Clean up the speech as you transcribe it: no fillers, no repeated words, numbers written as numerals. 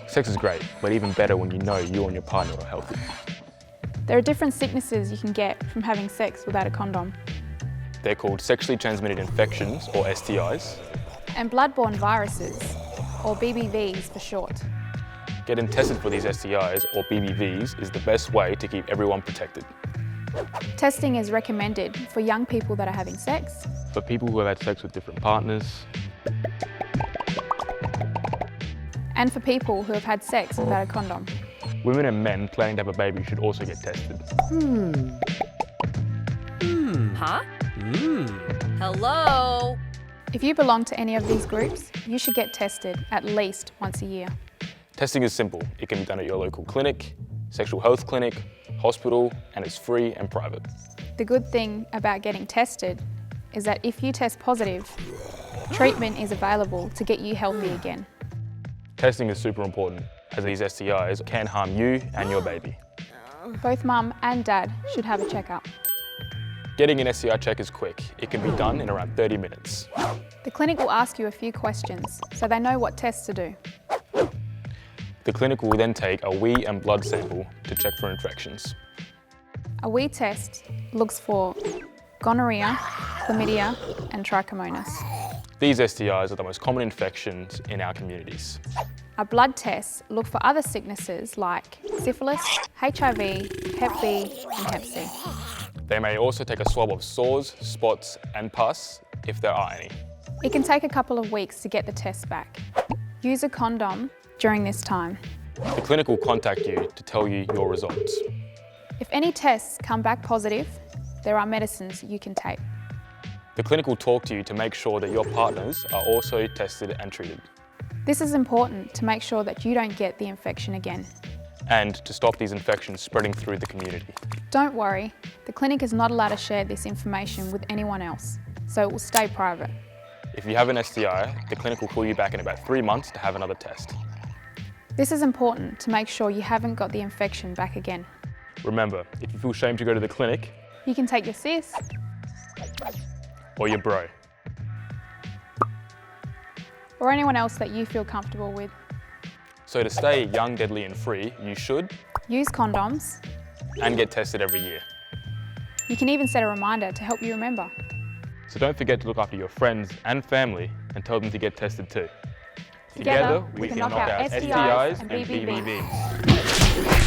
Sex is great, but even better when you know you and your partner are healthy. There are different sicknesses you can get from having sex without a condom. They're called sexually transmitted infections, or STIs. And bloodborne viruses, or BBVs for short. Getting tested for these STIs, or BBVs, is the best way to keep everyone protected. Testing is recommended for young people that are having sex, For people who have had sex with different partners, and for people who have had sex without a condom. women and men planning to have a baby should also get tested. Huh? Hello? If you belong to any of these groups, you should get tested at least once a year. Testing is simple. It can be done at your local clinic, sexual health clinic, hospital, and it's free and private. The good thing about getting tested is that if you test positive, treatment is available to get you healthy again. Testing is super important, as these STIs can harm you and your baby. Both mum and dad should have a checkup. Getting an STI check is quick. It can be done in around 30 minutes. The clinic will ask you a few questions so they know what tests to do. The clinic will then take a wee and blood sample to check for infections. A wee test looks for gonorrhea, chlamydia and trichomonas. These STIs are the most common infections in our communities. A blood test look for other sicknesses like syphilis, HIV, Hep B and Hep C. They may also take a swab of sores, spots and pus, if there are any. It can take a couple of weeks to get the test back. Use a condom during this time. The clinic will contact you to tell you your results. If any tests come back positive, there are medicines you can take. The clinic will talk to you to make sure that your partners are also tested and treated, This is important to make sure that you don't get the infection again. and to stop these infections spreading through the community. Don't worry, the clinic is not allowed to share this information with anyone else, so it will stay private. If you have an STI, the clinic will call you back in about 3 months to have another test. This is important to make sure you haven't got the infection back again. Remember, if you feel ashamed to go to the clinic, You can take your sis, or your bro. or anyone else that you feel comfortable with. So to stay young, deadly and free, you should Use condoms. and get tested every year. You can even set a reminder to help you remember. So don't forget to look after your friends and family and tell them to get tested too. Together, we can knock out STIs and BBVs.